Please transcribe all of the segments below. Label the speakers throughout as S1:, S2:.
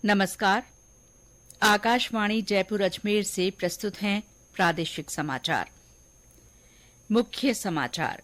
S1: नमस्कार। आकाशवाणी जयपुर अजमेर से प्रस्तुत हैं प्रादेशिक समाचार। मुख्य समाचार।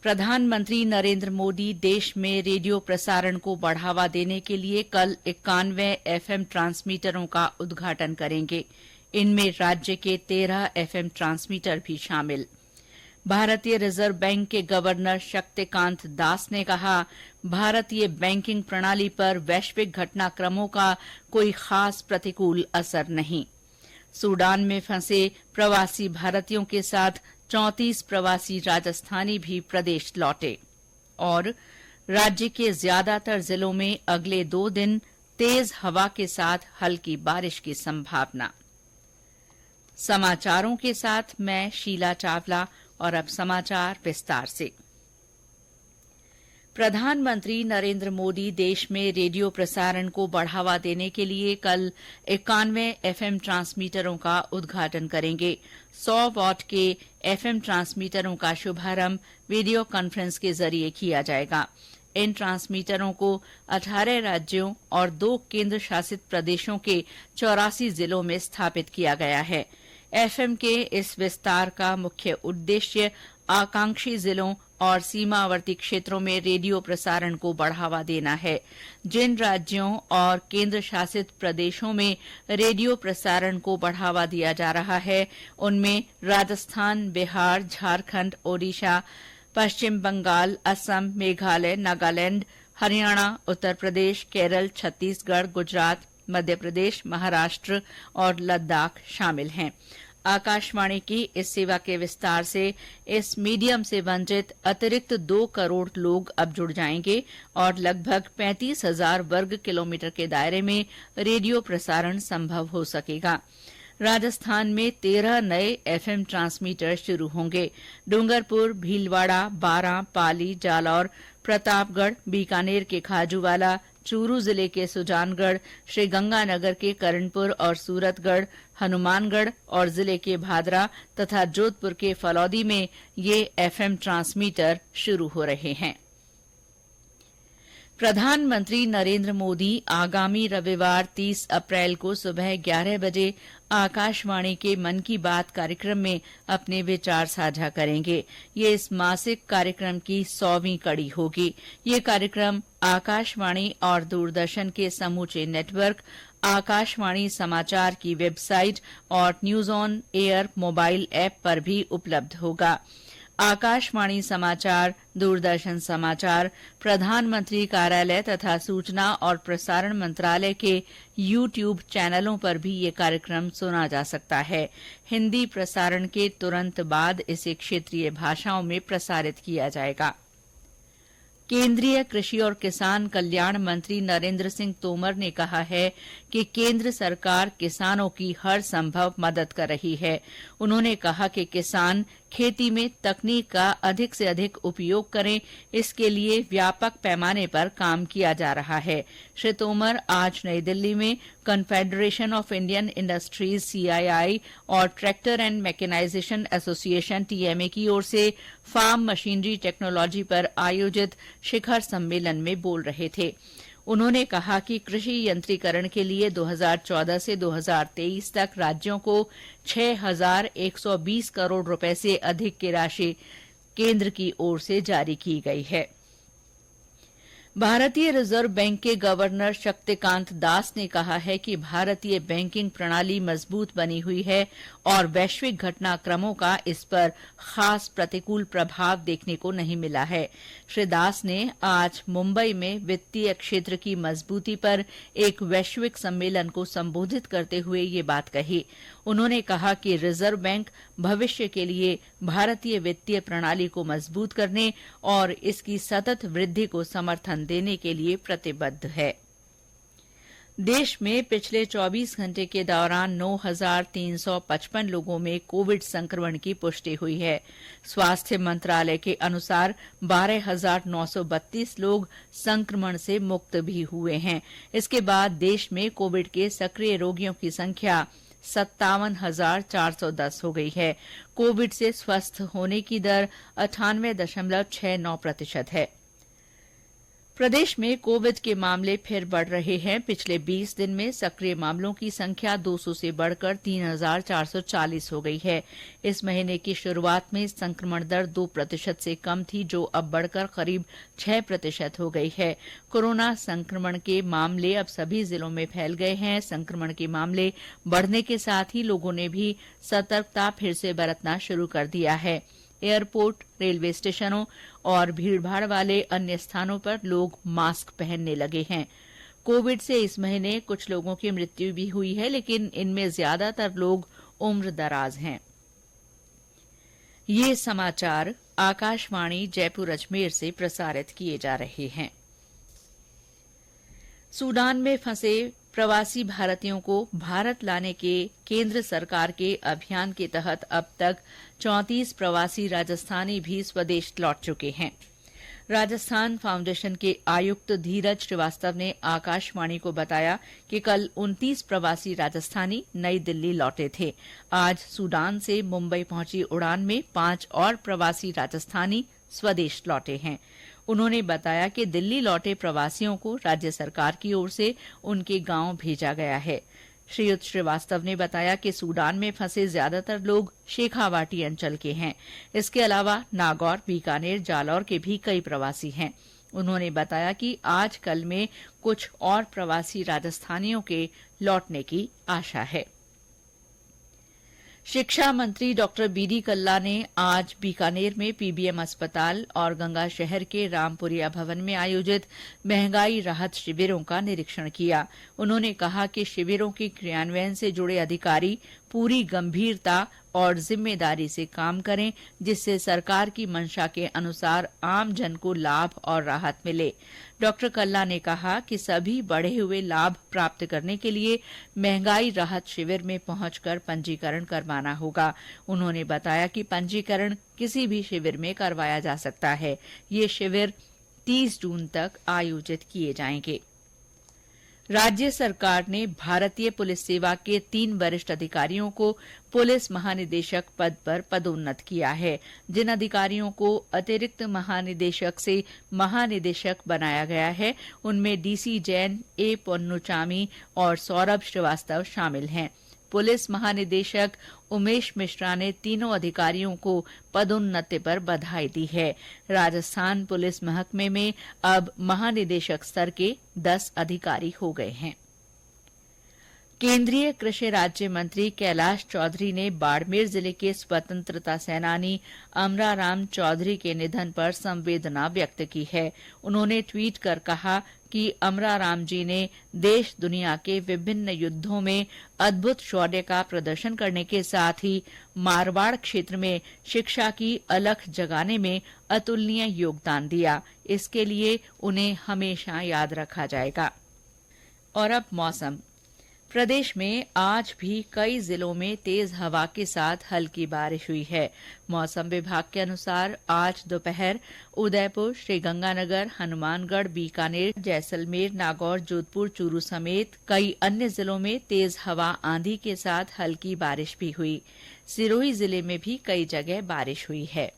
S1: प्रधानमंत्री नरेंद्र मोदी देश में रेडियो प्रसारण को बढ़ावा देने के लिए कल 91 एफएम ट्रांसमीटरों का उद्घाटन करेंगे। इनमें राज्य के 13 एफएम ट्रांसमीटर भी शामिल। भारतीय रिजर्व बैंक के गवर्नर शक्तिकांत दास ने कहा, भारतीय बैंकिंग प्रणाली पर वैश्विक घटनाक्रमों का कोई खास प्रतिकूल असर नहीं। सूडान में फंसे प्रवासी भारतीयों के साथ 34 प्रवासी राजस्थानी भी प्रदेश लौटे। और राज्य के ज्यादातर जिलों में अगले 2 दिन तेज हवा के साथ हल्की बारिश की संभावना। समाचारों के साथ मैं शीला चावला। और अब समाचार विस्तार से। प्रधानमंत्री नरेंद्र मोदी देश में रेडियो प्रसारण को बढ़ावा देने के लिए कल 91 एफएम ट्रांसमीटरों का उद्घाटन करेंगे। 100 वॉट के एफएम ट्रांसमीटरों का शुभारंभ वीडियो कॉन्फ्रेंस के जरिए किया जाएगा। इन ट्रांसमीटरों को 18 राज्यों और 2 केंद्र शासित प्रदेशों के 84 जिलों में स्थापित किया गया है। एफएम के इस विस्तार का मुख्य उद्देश्य आकांक्षी जिलों और सीमावर्ती क्षेत्रों में रेडियो प्रसारण को बढ़ावा देना है। जिन राज्यों और केंद्र शासित प्रदेशों में रेडियो प्रसारण को बढ़ावा दिया जा रहा है, उनमें राजस्थान, बिहार, झारखंड, ओडिशा, पश्चिम बंगाल, असम, मेघालय, नागालैंड, हरियाणा, उत्तर प्रदेश, केरल, छत्तीसगढ़, गुजरात, मध्य प्रदेश, महाराष्ट्र और लद्दाख शामिल हैं। आकाशवाणी की इस सेवा के विस्तार से इस मीडियम से वंचित अतिरिक्त 2 करोड़ लोग अब जुड़ जाएंगे और लगभग 35,000 वर्ग किलोमीटर के दायरे में रेडियो प्रसारण संभव हो सकेगा। राजस्थान में 13 नए एफएम ट्रांसमीटर शुरू होंगे। डूंगरपुर, भीलवाड़ा, बारां, पाली, जालौर, प्रतापगढ़, बीकानेर के खाजूवाला, चूरू जिले के सुजानगढ़, श्रीगंगानगर के करणपुर और सूरतगढ़, हनुमानगढ़ और जिले के भादरा तथा जोधपुर के फलौदी में ये एफएम ट्रांसमीटर शुरू हो रहे हैं। प्रधानमंत्री नरेंद्र मोदी आगामी रविवार 30 अप्रैल को सुबह 11 बजे आकाशवाणी के मन की बात कार्यक्रम में अपने विचार साझा करेंगे। ये इस मासिक कार्यक्रम की 100वीं कड़ी होगी। ये कार्यक्रम आकाशवाणी और दूरदर्शन के समूचे नेटवर्क, आकाशवाणी समाचार की वेबसाइट और news on air mobile app पर भी उपलब्ध होगा। आकाशवाणी समाचार, दूरदर्शन समाचार, प्रधानमंत्री कार्यालय तथा सूचना और प्रसारण मंत्रालय के YouTube चैनलों पर भी ये कार्यक्रम सुना जा सकता है। हिंदी प्रसारण के तुरंत बाद इसे क्षेत्रीय भाषाओं में प्रसारित किया जाएगा। केंद्रीय कृषि और किसान कल्याण मंत्री नरेंद्र सिंह तोमर ने कहा है कि केंद्र सरकार किसानों की हर संभव मदद कर रही है। उन्होंने कहा कि किसान खेती में तकनीक का अधिक से अधिक उपयोग करें, इसके लिए व्यापक पैमाने पर काम किया जा रहा है। श्री तोमर आज नई दिल्ली में Confederation of Indian Industries CII और tractor and mechanisation association TMA की ओर से फार्म मशीनरी टेक्नोलॉजी पर आयोजित शिखर सम्मेलन में बोल रहे थे। उन्होंने कहा कि कृषि यंत्रीकरण के लिए 2014 से 2023 तक राज्यों को 6,120 करोड़ रुपए से अधिक की राशि केंद्र की ओर से जारी की गई है। भारतीय रिजर्व बैंक के गवर्नर शक्तिकांत दास ने कहा है कि भारतीय बैंकिंग प्रणाली मजबूत बनी हुई है और वैश्विक घटनाक्रमों का इस पर खास प्रतिकूल प्रभाव देखने को नहीं मिला है। श्री दास ने आज मुंबई में वित्तीय क्षेत्र की मजबूती पर एक वैश्विक सम्मेलन को संबोधित करते हुए ये बात कही। उन्होंने कहा कि रिजर्व बैंक भविष्य के लिए भारतीय वित्तीय प्रणाली को मजबूत करने और इसकी सतत वृद्धि को समर्थन देने के लिए प्रतिबद्ध है। देश में पिछले 24 घंटे के दौरान 9,355 लोगों में कोविड संक्रमण की पुष्टि हुई है। स्वास्थ्य मंत्रालय के अनुसार 12,932 लोग संक्रमण से मुक्त भी हुए हैं। इसके बाद देश में कोविड के सक्रिय रोगियों की संख्या 57,410 हो गई है। कोविड से स्वस्थ होने की दर 98.69% है। प्रदेश में कोविड के मामले फिर बढ़ रहे हैं। पिछले 20 दिन में सक्रिय मामलों की संख्या 200 से बढ़कर 3,440 हो गई है। इस महीने की शुरुआत में संक्रमण दर 2% से कम थी, जो अब बढ़कर करीब 6% हो गई है। कोरोना संक्रमण के मामले अब सभी जिलों में फैल गए हैं। संक्रमण के मामले बढ़ने के साथ ही लोगों ने भी सतर्कता फिर से बरतना शुरू कर दिया है। एयरपोर्ट, रेलवे स्टेशनों और भीड़भाड़ वाले अन्य स्थानों पर लोग मास्क पहनने लगे हैं। कोविड से इस महीने कुछ लोगों की मृत्यु भी हुई है, लेकिन इनमें ज्यादातर लोग उम्र दराज हैं। ये समाचार आकाशवाणी जयपुर अजमेर से प्रसारित किए जा रहे हैं। सूडान में फंसे प्रवासी भारतीयों को भारत लाने के केंद्र सरकार के अभियान के तहत अब तक 34 प्रवासी राजस्थानी भी स्वदेश लौट चुके हैं। राजस्थान फाउंडेशन के आयुक्त धीरज श्रीवास्तव ने आकाशवाणी को बताया कि कल 29 प्रवासी राजस्थानी नई दिल्ली लौटे थे। आज सूडान से मुंबई पहुंची उड़ान में 5 और प्रवासी राजस्थानी स्वदेश लौटे हैं। उन्होंने बताया कि दिल्ली लौटे प्रवासियों को राज्य सरकार की ओर से उनके गांव भेजा गया है। श्रीयुत श्रीवास्तव ने बताया कि सूडान में फंसे ज्यादातर लोग शेखावाटी अंचल के हैं। इसके अलावा नागौर, बीकानेर, जालौर के भी कई प्रवासी हैं। उन्होंने बताया कि आज कल में कुछ और प्रवासी राजस्थानियों के लौटने की आशा है। शिक्षा मंत्री डॉक्टर बीडी कल्ला ने आज बीकानेर में पीबीएम अस्पताल और गंगा शहर के रामपुरिया भवन में आयोजित महंगाई राहत शिविरों का निरीक्षण किया। उन्होंने कहा कि शिविरों के क्रियान्वयन से जुड़े अधिकारी पूरी गंभीरता और जिम्मेदारी से काम करें, जिससे सरकार की मंशा के अनुसार आम जन को लाभ और राहत मिले। डॉक्टर कल्ला ने कहा कि सभी बढ़े हुए लाभ प्राप्त करने के लिए महंगाई राहत शिविर में पहुंचकर पंजीकरण करवाना होगा। उन्होंने बताया कि पंजीकरण किसी भी शिविर में करवाया जा सकता है। ये शिविर 30 जून तक आयोजित किए जाएंगे। राज्य सरकार ने भारतीय पुलिस सेवा के 3 वरिष्ठ अधिकारियों को पुलिस महानिदेशक पद पर पदोन्नत किया है। जिन अधिकारियों को अतिरिक्त महानिदेशक से महानिदेशक बनाया गया है, उनमें डीसी जैन, ए पोन्नुचामी और सौरभ श्रीवास्तव शामिल हैं। पुलिस महानिदेशक उमेश मिश्रा ने तीनों अधिकारियों को पदोन्नति पर बधाई दी है। राजस्थान पुलिस महकमे में अब महानिदेशक स्तर के 10 अधिकारी हो गए हैं। केंद्रीय कृषि राज्य मंत्री कैलाश चौधरी ने बाड़मेर जिले के स्वतंत्रता सेनानी अमराराम चौधरी के निधन पर संवेदना व्यक्त की है। उन्होंने ट्वीट कर कहा कि अमराराम जी ने देश दुनिया के विभिन्न युद्धों में अद्भुत शौर्य का प्रदर्शन करने के साथ ही मारवाड़ क्षेत्र में शिक्षा की अलख जगाने में अतुलनीय योगदान दिया। इसके लिए उन्हें हमेशा याद रखा जाएगा। और अब मौसम। प्रदेश में आज भी कई जिलों में तेज हवा के साथ हल्की बारिश हुई है। मौसम विभाग के अनुसार आज दोपहर उदयपुर, श्रीगंगानगर, हनुमानगढ़, बीकानेर, जैसलमेर, नागौर, जोधपुर, चूरू समेत कई अन्य जिलों में तेज हवा आंधी के साथ हल्की बारिश भी हुई। सिरोही जिले में भी कई जगह बारिश हुई है।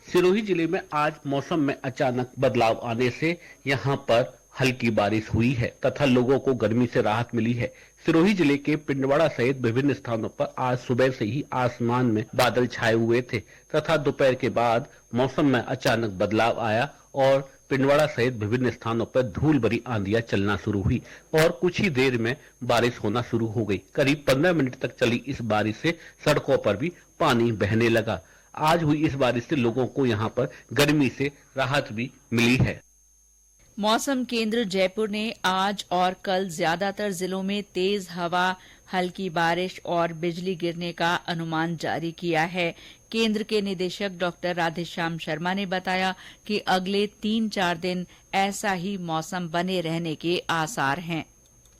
S2: सिरोही जिले में आज मौसम में अचानक बदलाव आने से यहां पर हल्की बारिश हुई है तथा लोगों को गर्मी से राहत मिली है। सिरोही जिले के पिंडवाड़ा सहित विभिन्न स्थानों पर आज सुबह से ही आसमान में बादल छाए हुए थे तथा दोपहर के बाद मौसम में अचानक बदलाव आया और पिंडवाड़ा सहित विभिन्न स्थानों पर धूल भरी आंधियां चलना शुरू हुई और कुछ ही देर में बारिश होना शुरू हो गई। करीब 15 मिनट तक चली इस बारिश से सड़कों पर भी पानी बहने लगा। आज हुई इस बारिश से लोगों को यहाँ पर गर्मी से राहत भी मिली है।
S1: मौसम केंद्र जयपुर ने आज और कल ज्यादातर जिलों में तेज हवा, हल्की बारिश और बिजली गिरने का अनुमान जारी किया है। केंद्र के निदेशक डॉक्टर राधेश्याम शर्मा ने बताया कि अगले 3-4 दिन ऐसा ही मौसम बने रहने के आसार हैं।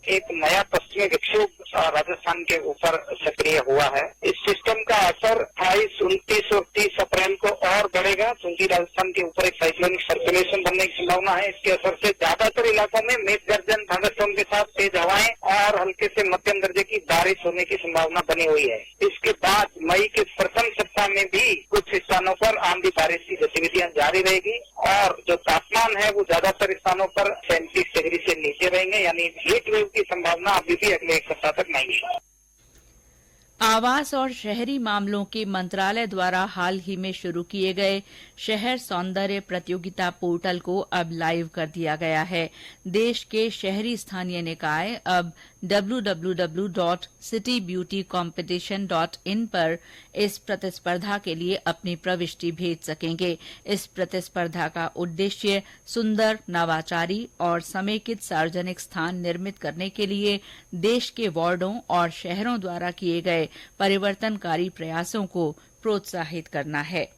S3: एक नया पश्चिमी विक्षोभ राजस्थान के ऊपर सक्रिय हुआ है। इस सिस्टम का असर 28, 29 और 30 अप्रैल को और बढ़ेगा, क्योंकि राजस्थान के ऊपर एक साइक्लोनिक सर्कुलेशन बनने की संभावना है। इसके असर से ज्यादातर इलाकों में मेघ गर्जन, थंडरस्टॉर्म के साथ तेज हवाएं और हल्के से मध्यम दर्जे की बारिश होने की संभावना बनी हुई है। इसके बाद मई के प्रथम सप्ताह में भी कुछ स्थानों पर आंधी बारिश की गतिविधियां जारी रहेगी और जो तापमान है वो ज्यादातर स्थानों पर 37 डिग्री से नीचे रहेंगे, यानी हीट वेव की संभावना अभी भी अगले एक सप्ताह तक नहीं है।
S1: आवास और शहरी मामलों के मंत्रालय द्वारा हाल ही में शुरू किए गए शहर सौंदर्य प्रतियोगिता पोर्टल को अब लाइव कर दिया गया है। देश के शहरी स्थानीय निकाय अब www.citybeautycompetition.in पर इस प्रतिस्पर्धा के लिए अपनी प्रविष्टि भेज सकेंगे। इस प्रतिस्पर्धा का उद्देश्य सुंदर, नवाचारी और समेकित सार्वजनिक स्थान निर्मित करने के लिए देश के वार्डों और शहरों द्वारा किए गए परिवर्तनकारी प्रयासों को प्रोत्साहित करना है।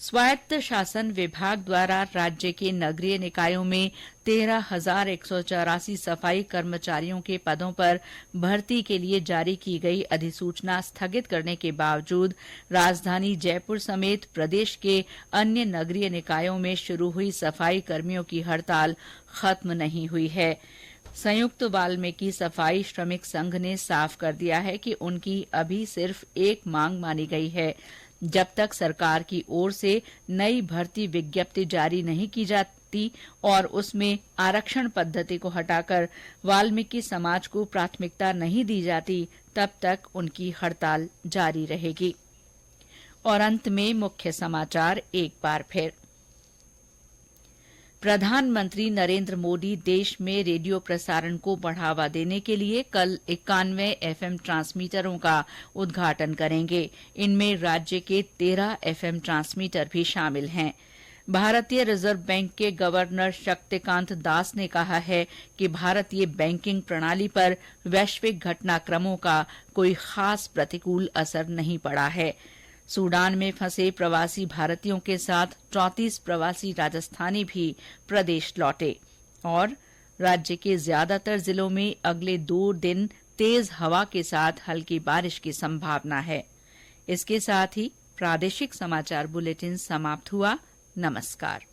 S1: स्वायत्त शासन विभाग द्वारा राज्य के नगरीय निकायों में 13,184 सफाई कर्मचारियों के पदों पर भर्ती के लिए जारी की गई अधिसूचना स्थगित करने के बावजूद राजधानी जयपुर समेत प्रदेश के अन्य नगरीय निकायों में शुरू हुई सफाई कर्मियों की हड़ताल खत्म नहीं हुई है। संयुक्त वाल्मीकि सफाई श्रमिक संघ ने साफ कर दिया है कि उनकी अभी सिर्फ एक मांग मानी गई है। जब तक सरकार की ओर से नई भर्ती विज्ञप्ति जारी नहीं की जाती और उसमें आरक्षण पद्धति को हटाकर वाल्मीकि समाज को प्राथमिकता नहीं दी जाती, तब तक उनकी हड़ताल जारी रहेगी। और अंत में मुख्य समाचार एक बार फिर। प्रधानमंत्री नरेंद्र मोदी देश में रेडियो प्रसारण को बढ़ावा देने के लिए कल 91 एफएम ट्रांसमीटरों का उद्घाटन करेंगे। इनमें राज्य के 13 एफएम ट्रांसमीटर भी शामिल हैं। भारतीय रिजर्व बैंक के गवर्नर शक्तिकांत दास ने कहा है कि भारतीय बैंकिंग प्रणाली पर वैश्विक घटनाक्रमों का कोई खास प्रतिकूल असर नहीं पड़ा है। सूडान में फंसे प्रवासी भारतीयों के साथ 34 प्रवासी राजस्थानी भी प्रदेश लौटे। और राज्य के ज्यादातर जिलों में अगले 2 दिन तेज हवा के साथ हल्की बारिश की संभावना है। इसके साथ ही प्रादेशिक समाचार बुलेटिन समाप्त हुआ। नमस्कार।